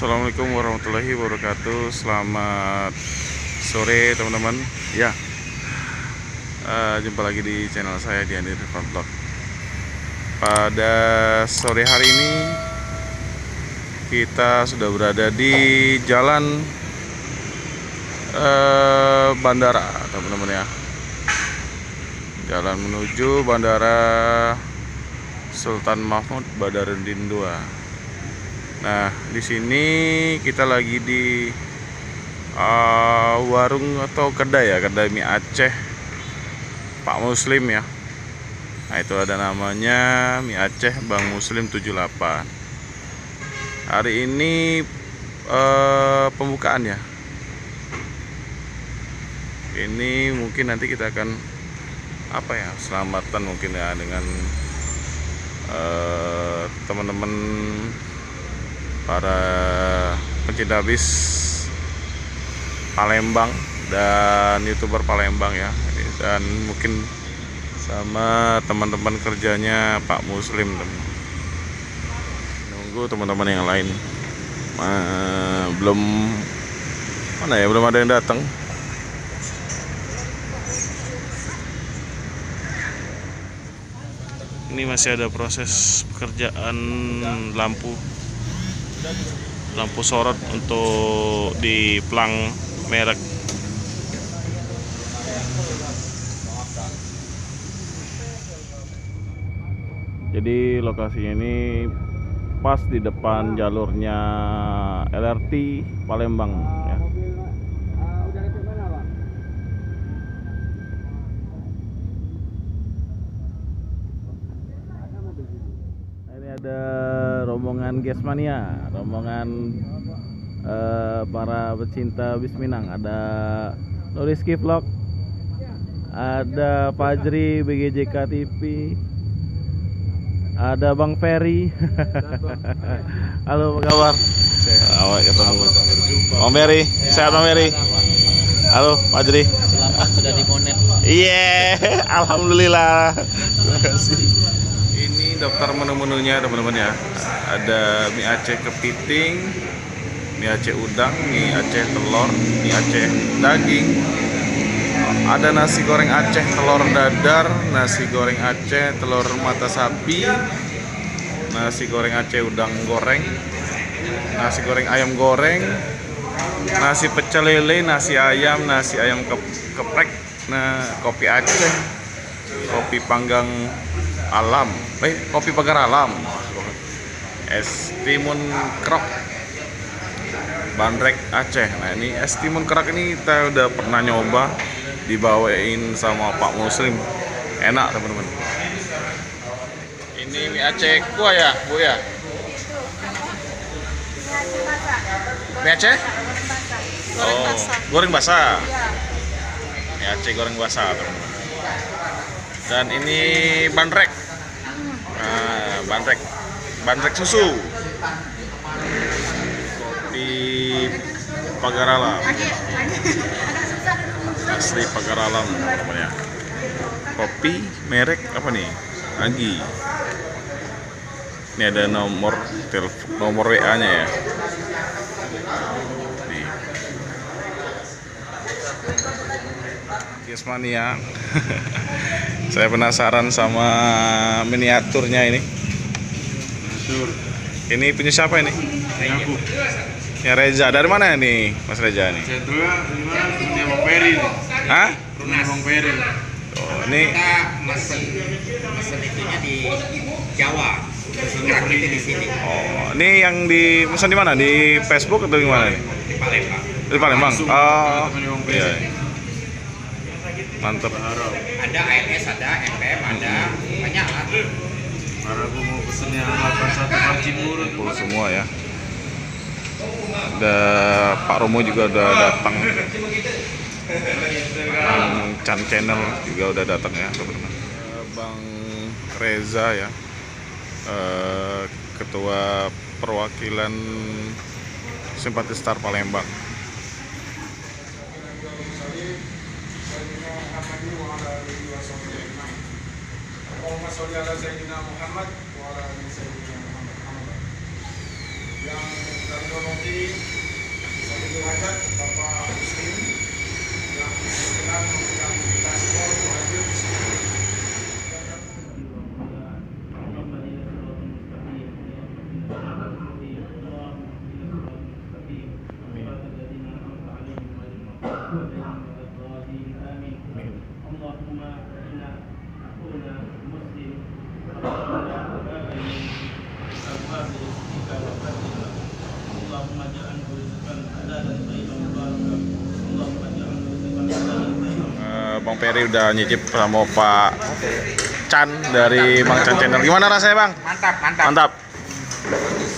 Assalamualaikum warahmatullahi wabarakatuh. Selamat sore teman-teman. Ya, jumpa lagi di channel saya di Andi Irfan Vlog. Pada sore hari ini kita sudah berada di jalan bandara, teman-teman ya. Jalan menuju Bandara Sultan Mahmud Badarudin II. Nah, di sini kita lagi di warung atau kedai ya, kedai mie Aceh Pak Muslim ya. Nah, itu ada namanya mie Aceh Bang Muslim 78. Hari ini pembukaan ya. Ini mungkin nanti kita akan selamatan mungkin ya dengan teman-teman para pencinta bis Palembang dan YouTuber Palembang ya, dan mungkin sama teman-teman kerjanya Pak Muslim. Nunggu teman-teman yang lain, belum ada yang datang. Ini masih ada proses pekerjaan lampu sorot untuk di plang merek. Jadi lokasinya ini pas di depan jalurnya LRT Palembang ya. Ada rombongan Gesmania, rombongan para pecinta bis Minang. Ada Nuriski Vlog, ada Fajri BGJK TV, ada Bang Ferry. Halo, apa kabar? Awak ketemu Bang Ferry, sehat Bang Ferry? Halo Fajri. Selamat sudah dimonet. Iya, alhamdulillah. Terima kasih. Daftar menu-menunya teman-teman ya. Ada mie Aceh kepiting, mie Aceh udang, mie Aceh telur, mie Aceh daging. Ada nasi goreng Aceh telur dadar, nasi goreng Aceh telur mata sapi, nasi goreng Aceh udang goreng, nasi goreng ayam goreng, nasi pecel lele, nasi ayam geprek, kopi Aceh, kopi panggang alam, kopi pagar alam, es timun kerak, bandrek Aceh. Nah, ini es timun kerak ini kita udah pernah nyoba, dibawain sama Pak Muslim, enak teman-teman. Ini mie Aceh kuah ya, Bu ya? Mie Aceh? Oh, goreng basah. Mie Aceh goreng basah teman-teman. Dan ini bandrek. Nah, bandrek susu. Kopi pagar alam. Asli pagar alam namanya. Kopi merek apa nih? Agi. Ini ada nomor WA-nya ya. Nih. Gesmania. Saya penasaran sama miniaturnya ini. Ini punya siapa ini? Aku. Ya Reza. Dari mana nih Mas Reza ini? Saya tuh punya Bang Ferry. Hah? Punya Bang Ferry. Oh, ini Mesen itunya di Jawa. Gerak itu di sini. oh, ini yang di pesan di mana? Di Facebook atau di mana nih? Di Palembang. Di Palembang. Langsung Oh, temannya Bang iya. Ferry. Mantap. Ada AMS, ada MPM, ada banyak lah. Karena aku mau pesen yang 81 Haji Murud. Full semua ya. Ada Pak Romo juga udah datang. Chan Channel juga udah datang ya teman-teman. Bang Reza ya, ketua perwakilan Simpati Star Palembang. Yang Bang Peri udah nyicip sama Pak Chan dari Bang Chan Channel. Gimana rasanya Bang? Mantap, mantap. Mantap.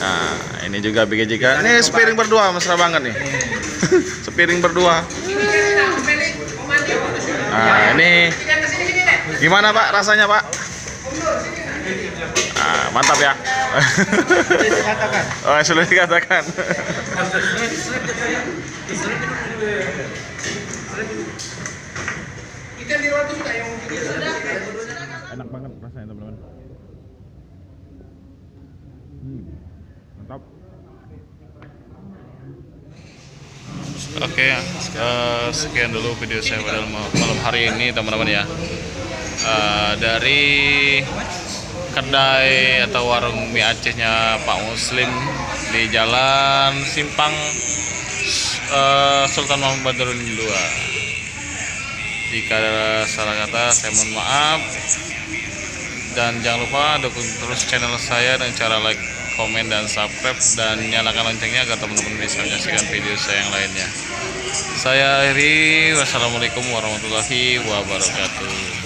Nah, ini juga BGJK. Ini spiring berdua, mesra banget nih. Spiring berdua. Nah, ini gimana Pak rasanya Pak? Nah, mantap ya. Oh, sudah dikatakan. Enak banget rasanya teman-teman. Mantap. Oke, sekian dulu video saya pada malam hari ini teman-teman ya. Dari kedai atau warung mie Acehnya Pak Muslim di Jalan Simpang Sultan Mahmud Badarudin II. Jika ada salah kata saya mohon maaf, dan jangan lupa dukung terus channel saya dengan cara like, komen, dan subscribe, dan nyalakan loncengnya agar teman-teman bisa menyaksikan video saya yang lainnya. Saya akhiri, wassalamualaikum warahmatullahi wabarakatuh.